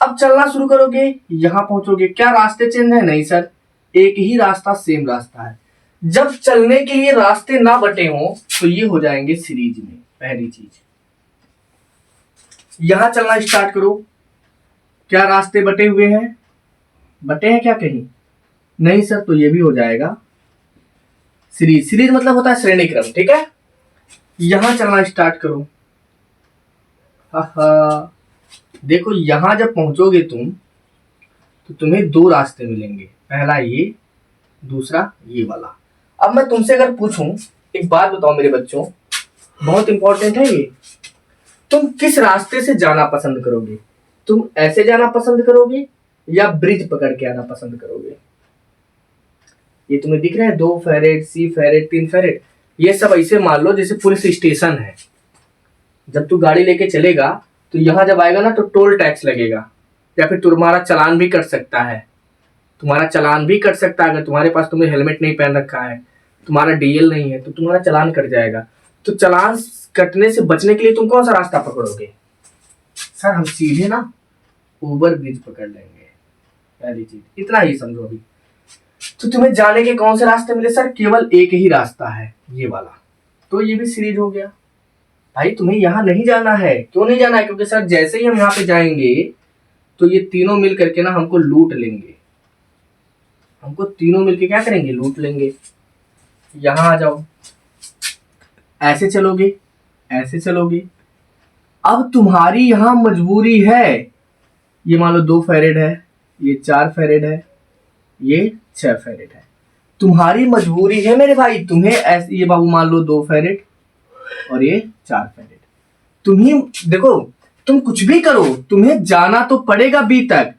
अब चलना शुरू करोगे, यहां पहुंचोगे, क्या रास्ते चेंज है? नहीं सर, एक ही रास्ता, सेम रास्ता है। जब चलने के लिए रास्ते ना बटे हों तो ये हो जाएंगे सीरीज में। पहली चीज, यहां चलना स्टार्ट करो, क्या रास्ते बटे हुए हैं? बटे हैं क्या कहीं? नहीं सर, तो ये भी हो जाएगा सीरीज। सीरीज मतलब होता है श्रेणी क्रम, ठीक है। यहां चलना स्टार्ट करो, देखो यहां जब पहुंचोगे तुम तो तुम्हें दो रास्ते मिलेंगे, पहला ये, दूसरा ये वाला। अब मैं तुमसे अगर पूछूं, एक बात बताओ मेरे बच्चों, बहुत इंपॉर्टेंट है ये, तुम किस रास्ते से जाना पसंद करोगे? तुम ऐसे जाना पसंद करोगे या ब्रिज पकड़ के आना पसंद करोगे? ये तुम्हें दिख रहे हैं 2 फैरेड, सी फैरेड, 3 फैरेड, ये सब ऐसे मान लो जैसे पुलिस स्टेशन है। जब तू गाड़ी लेके चलेगा तो यहां जब आएगा ना तो टोल टैक्स लगेगा, या फिर तुम्हारा चालान भी कट सकता है। तुम्हारा चालान भी कट सकता है अगर तुम्हारे पास, तुमने हेलमेट नहीं पहन रखा है, तुम्हारा डीएल नहीं है, तो तुम्हारा चालान कट जाएगा। तो चालान कटने से बचने के लिए तुम कौन सा रास्ता पकड़ोगे? सर हम सीधे ना ओवर ब्रिज पकड़ लेंगे, पहली चीज, इतना ही समझो अभी। तो तुम्हें जाने के कौन से रास्ते मिले? सर केवल एक ही रास्ता है, ये वाला। तो ये भी सीरीज हो गया। भाई तुम्हें यहाँ नहीं जाना है, क्यों नहीं जाना है? क्योंकि सर जैसे ही हम यहाँ पे जाएंगे तो ये तीनों मिल करके ना हमको लूट लेंगे, हमको तीनों मिलके क्या करेंगे? लूट लेंगे। यहां आ जाओ, ऐसे चलोगे, ऐसे चलोगे। अब तुम्हारी यहां मजबूरी है, ये मान लो 2 फैरेड है, ये 4 फैरेड है, ये 6 फैरेड है। तुम्हारी मजबूरी है मेरे भाई, तुम्हें ऐसे, ये बाबू मान लो 2 फैरेड और ये 4 फैरेड। तुम्हें देखो, तुम कुछ भी करो, तुम्हें जाना तो पड़ेगा बी तक।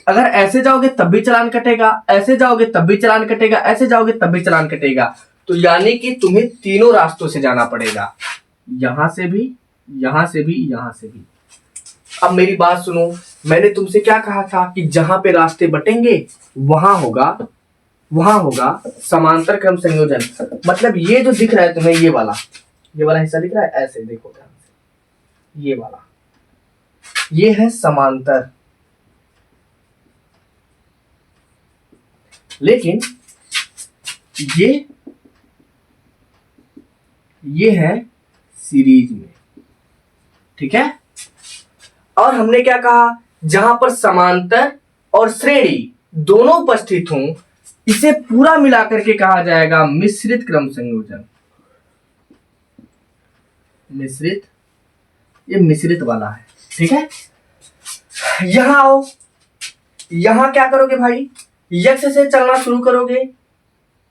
अगर ऐसे जाओगे तब भी चालान कटेगा, ऐसे जाओगे तब भी चालान कटेगा, ऐसे जाओगे तब भी चालान कटेगा। तो यानी कि तुम्हें तीनों रास्तों से जाना पड़ेगा, यहां से भी, यहां से भी, यहां से भी। अब मेरी बात सुनो, मैंने तुमसे क्या कहा था कि जहां पे रास्ते बटेंगे वहां होगा समांतर क्रम संयोजन। मतलब ये जो दिख रहा है तुम्हें, ये वाला हिस्सा दिख रहा है, ऐसे देखो ध्यान से, ये वाला, ये है समांतर। लेकिन ये है सीरीज में, ठीक है। और हमने क्या कहा, जहां पर समांतर और श्रेणी दोनों उपस्थित हों, इसे पूरा मिलाकर के कहा जाएगा मिश्रित क्रम संयोजन। मिश्रित, ये मिश्रित वाला है, ठीक है। यहां आओ, यहां क्या करोगे भाई, यक्ष से चलना शुरू करोगे,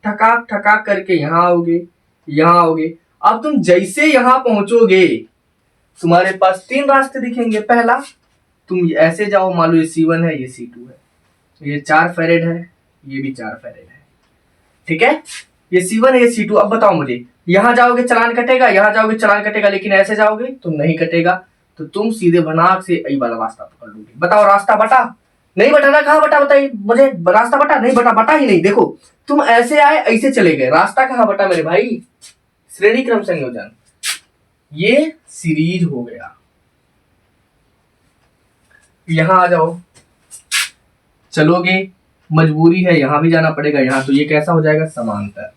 ठकाक ठकाक करके यहां आओगे। अब तुम जैसे यहां पहुंचोगे तुम्हारे पास 3 रास्ते दिखेंगे। पहला, तुम ऐसे जाओ, मान लो ये C1 है, ये C2 है, ये 4 फैरेड है, ये भी 4 फैरेड है, ठीक है। ये C1 है, ये C2। अब बताओ मुझे, यहां जाओगे चालान कटेगा, यहां जाओगे चालान कटेगा, लेकिन ऐसे जाओगे तो नहीं कटेगा। तो तुम सीधे भनाक से यही वाला रास्ता पकड़ लोगे। बताओ रास्ता बटा? नहीं बटा ना, कहां बटा बताइए मुझे, रास्ता बटा? नहीं बटा, बटा ही नहीं। देखो तुम ऐसे आए, ऐसे चले गए, रास्ता कहां बटा मेरे भाई? श्रेणी क्रम संयोजन, ये सीरीज हो गया। यहां आ जाओ, चलोगे, मजबूरी है, यहां भी जाना पड़ेगा, यहां, तो ये कैसा हो जाएगा? समांतर।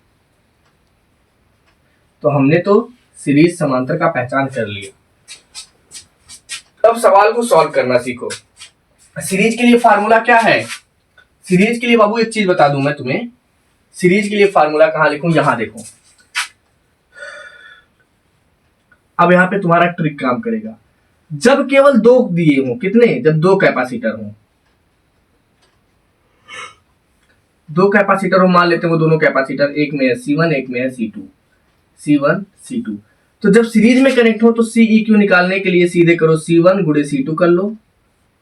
तो हमने तो सीरीज समांतर का पहचान कर लिया। अब सवाल को सॉल्व करना सीखो। सीरीज के लिए फार्मूला क्या है? सीरीज के लिए बाबू एक चीज बता दूं मैं तुम्हें, सीरीज के लिए फार्मूला कहां लिखूं? यहां देखो, अब यहाँ पे तुम्हारा ट्रिक काम करेगा। जब केवल दो दिए हों, कितने, जब दो कैपेसिटर हों, दो कैपेसिटर हो, मान लेते हैं वो दोनों कैपेसिटर, एक में है C1 एक में है C2, C1 C2। तो जब सीरीज में कनेक्ट हो तो Ceq निकालने के लिए सीधे करो C1 गुणे C2 कर लो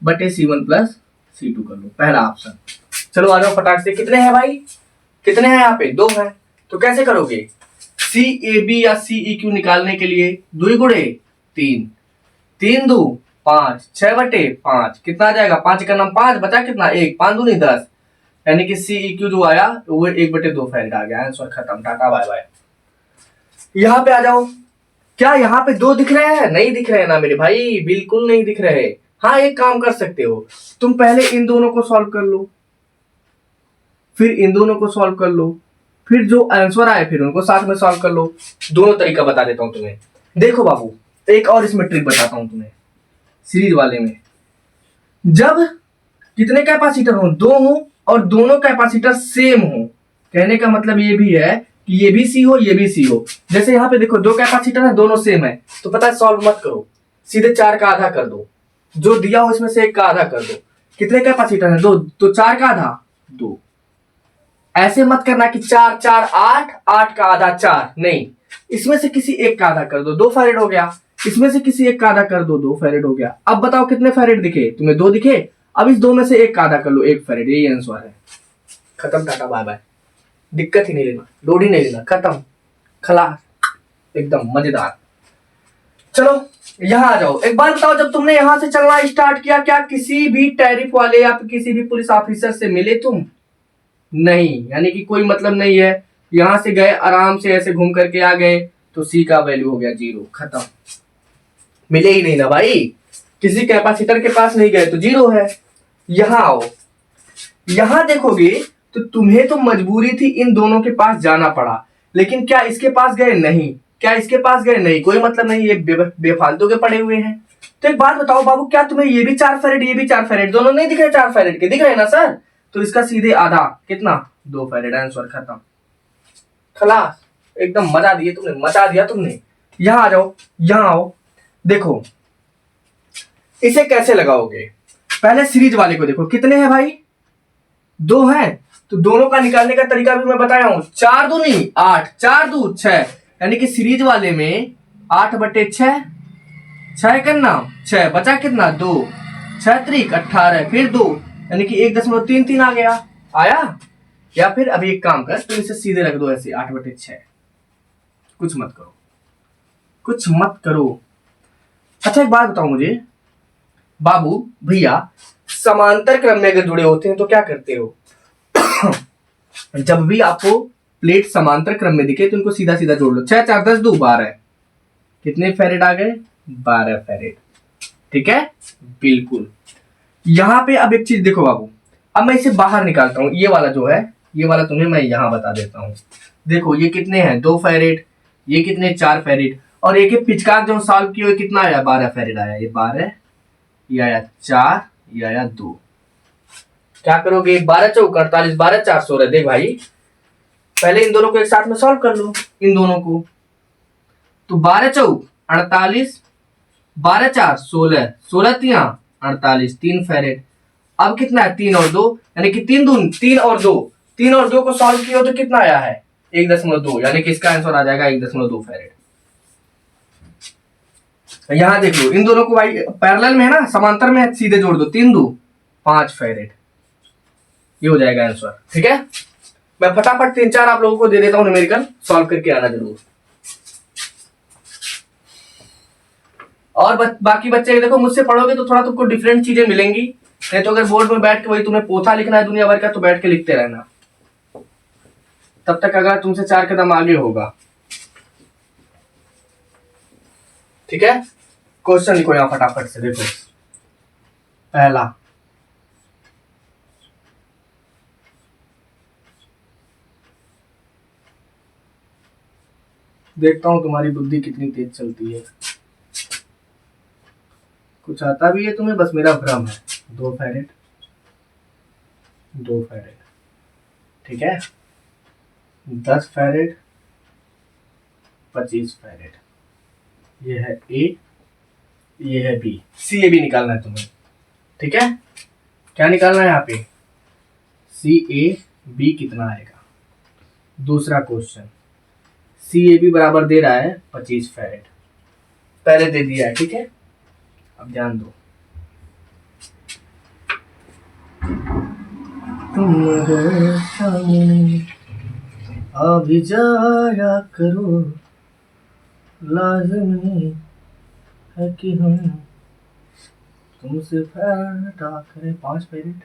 बटे C1 प्लस C2 कर लो, पहला ऑप्शन। चलो आ जाओ फटाक से, कितने हैं भाई, कितने हैं यहाँ पे, दो हैं। तो कैसे करोगे, CAB या CEQ निकालने के लिए 2 गुणे 3, 3 2 5, 6/5, कितना आ जाएगा, 5 का नाम 5, बचा कितना 1, 5 दूनी 10, यानी कि CEQ जो आया वो 1/2 फैरेड आ गया। आंसर खत्म, टाटा बाय बाय। यहाँ पे आ जाओ, क्या यहाँ पे दो दिख रहे हैं, नहीं दिख रहे हैं ना मेरे भाई, बिल्कुल नहीं दिख रहे। हाँ एक काम कर सकते हो, तुम पहले इन दोनों को सॉल्व कर लो, फिर इन दोनों को सॉल्व कर लो, फिर जो आंसर आए फिर उनको साथ में सॉल्व कर लो। दोनों तरीका बता देता हूं तुम्हें। देखो बाबू, एक और इसमें ट्रिक बताता हूं तुम्हें, सीरीज वाले में जब कितने कैपेसिटर हो, दो हो और दोनों कैपेसिटर सेम हो, कहने का मतलब ये भी है कि ये भी सी हो ये भी सी हो। जैसे यहाँ पे देखो दो कैपेसिटर है, दोनों सेम है, तो पता है सॉल्व मत करो, सीधे 4 का आधा कर दो, जो दिया हो इसमें से 1 का आधा कर दो। कितने कैपेसिटर है, दो, तो 4 का आधा 2। ऐसे मत करना कि 4 4 8, 8 का आधा 4, नहीं, इसमें से किसी एक का आधा कर दो, 2 फैरेड हो गया, इसमें से किसी एक का आधा कर दो, 2 फैरेड हो गया। अब बताओ कितने फैरेड दिखे तुम्हें, 2 दिखे। अब इस 2 में से एक का आधा कर लो, 1 फैरेड, यही आंसर है। खत्म, टाटा बाय बाय, दिक्कत ही नहीं लेना, लोड ही नहीं लेना, खत्म, खलास, एकदम मजेदार। चलो यहाँ आ जाओ, एक बात बताओ, जब तुमने यहां से चलना स्टार्ट किया, क्या किसी भी टैरिफ वाले या किसी भी पुलिस ऑफिसर से मिले तुम, नहीं, यानी कि कोई मतलब नहीं है। यहां से गए आराम से ऐसे घूम करके आ गए तो सी का वैल्यू हो गया 0, खत्म, मिले ही नहीं ना भाई, किसी कैपेसिटर के पास नहीं गए तो 0 है। यहां आओ, यहां देखोगे तो तुम्हें तो मजबूरी थी इन दोनों के पास जाना पड़ा, लेकिन क्या इसके पास गए, नहीं, क्या इसके पास गए, नहीं, कोई मतलब नहीं, ये बेफालतू के पड़े हुए हैं। तो एक बात बताओ बाबू, क्या तुम्हें ये भी 4 फैरेड ये भी 4 फैरेड दोनों नहीं दिख रहे, 4 फैरेड के दिख रहे ना सर, तो इसका सीधे आधा कितना, 2 फैरेड, आंसर खत्म, खलास, एकदम मजा दिए तुमने, मचा दिया तुमने। यहां आ जाओ, यहां आओ, देखो इसे कैसे लगाओगे, पहले सीरीज वाले को देखो, कितने हैं भाई, 2 हैं, तो दोनों का निकालने का तरीका भी मैं बताया हूं, 4 दूनी 8, 4 2 6, यानी कि सीरीज वाले में 8/6, 6 करना 6, बचा कितना 2, 6 3 18, फिर 2, यानी कि 1.33 आ गया, आया। या फिर अभी एक काम कर, तुम इसे सीधे रख दो ऐसे 8/6, कुछ मत करो, कुछ मत करो। अच्छा एक बात बताओ मुझे बाबू भैया, समांतर क्रम में अगर जुड़े होते हैं तो क्या करते हो, जब भी आपको प्लेट समांतर क्रम में दिखे तो इनको सीधा सीधा जोड़ लो, 6 4 10 2 12, कितने फैरेड आ गए, 12 फैरेड, ठीक है, बिल्कुल। यहां पे अब एक चीज देखो बाबू, अब मैं इसे बाहर निकालता हूं, ये वाला जो है, ये वाला तुम्हें मैं यहां बता देता हूं। देखो ये कितने हैं, 2 फैरेड, ये कितने 4 फैरेड, और एक पिचकाक जो सॉल्व किए हुए कितना आया, 12 फैरेड आया, ये 12, ये आया 4, ये आया 2। क्या करोगे, 12 चौक 48, 12 4 16, देख भाई पहले इन दोनों को एक साथ में सॉल्व कर लो, इन दोनों को, तो 12 चौक 48, 12 4 16, 16 3 48, 3 फैरेड। अब कितना है, 3 और 2, यानी कि 3 दून 3 और 2, 3 और 2 को सॉल्व किया तो कितना आया है, 1.2, यानी कि इसका आंसर आ जाएगा 1.2 फैरेड। यहां देख लो, इन दोनों को भाई पैरेलल में है ना, समांतर में है, सीधे जोड़ दो, 3 2 5 फैरेड, ये हो जाएगा आंसर, ठीक है। मैं फटाफट 3 4 आप लोगों को दे देता हूं न्यूमेरिकल, सॉल्व करके आना जरूर। और बाकी बच्चे देखो, मुझसे पढ़ोगे तो थोड़ा तुमको डिफरेंट चीजें मिलेंगी, नहीं तो अगर बोर्ड में बैठ के वही तुम्हें पोथा लिखना है दुनिया भर का, तो बैठ के लिखते रहना, तब तक अगर तुमसे 4 कदम आगे होगा, ठीक है। क्वेश्चन लिखो यहां फटाफट से, देखो पहला, देखता हूं तुम्हारी बुद्धि कितनी तेज चलती है, कुछ आता भी है तुम्हें, बस मेरा भ्रम है। 2 फैरेड, 2 फैरेड, ठीक है, 10 फैरेड, 25 फैरेड, ये है ए, ये है बी, सी ए बी निकालना है तुम्हें, ठीक है। क्या निकालना है यहाँ पे, सी ए बी कितना आएगा। दूसरा क्वेश्चन, सी ए बी बराबर दे रहा है 25 फैरेड, पहले दे दिया है, ठीक है। अब ध्यान दो, तुम अगर सामने अभी जाया करो, लाज़मी है कि हम तुमसे पैदा करें। 5 फैरेड,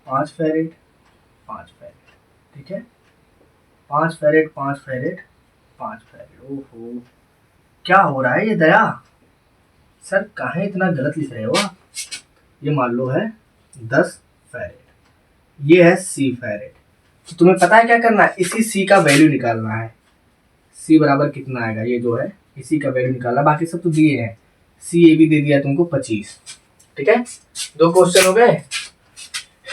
5 फैरेड, 5 फैरेड, ठीक है। 5 फैरेड, 5 फैरेड, 5 फैरेड। ओहो, क्या हो रहा है ये दया सर, कहाँ इतना गलत लिख रहे हो आप। ये मान लो है 10 फैरेड, ये है सी फैरेड। तो तुम्हें पता है क्या करना है, इसी सी का वैल्यू निकालना है। सी बराबर कितना आएगा, ये जो है इसी का वैल्यू निकालना, बाकी सब तो दिए हैं। सी ए भी दे दिया तुमको 25, ठीक है। 2 क्वेश्चन हो गए।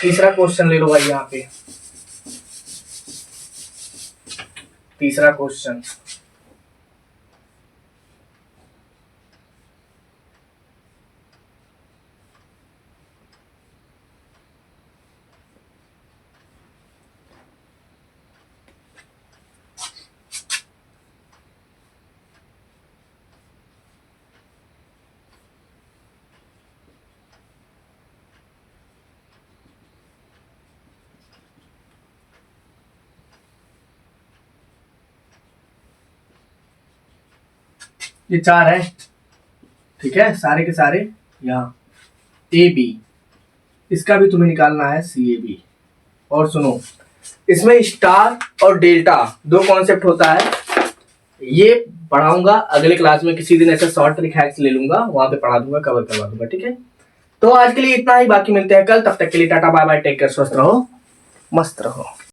तीसरा क्वेश्चन ले लो भाई यहाँ पे, तीसरा क्वेश्चन, ये 4 है, ठीक है, सारे के सारे यहाँ ए बी, इसका भी तुम्हें निकालना है सी ए बी। और सुनो, इसमें स्टार और डेल्टा 2 कॉन्सेप्ट होता है, ये पढ़ाऊंगा अगले क्लास में, किसी दिन ऐसा शॉर्ट ट्रिक हैक्स ले लूंगा, वहां पे पढ़ा दूंगा, कवर करवा दूंगा, ठीक है। तो आज के लिए इतना ही, बाकी मिलते हैं कल, तब तक के लिए tata bye bye, take care, स्वस्थ रहो, मस्त रहो।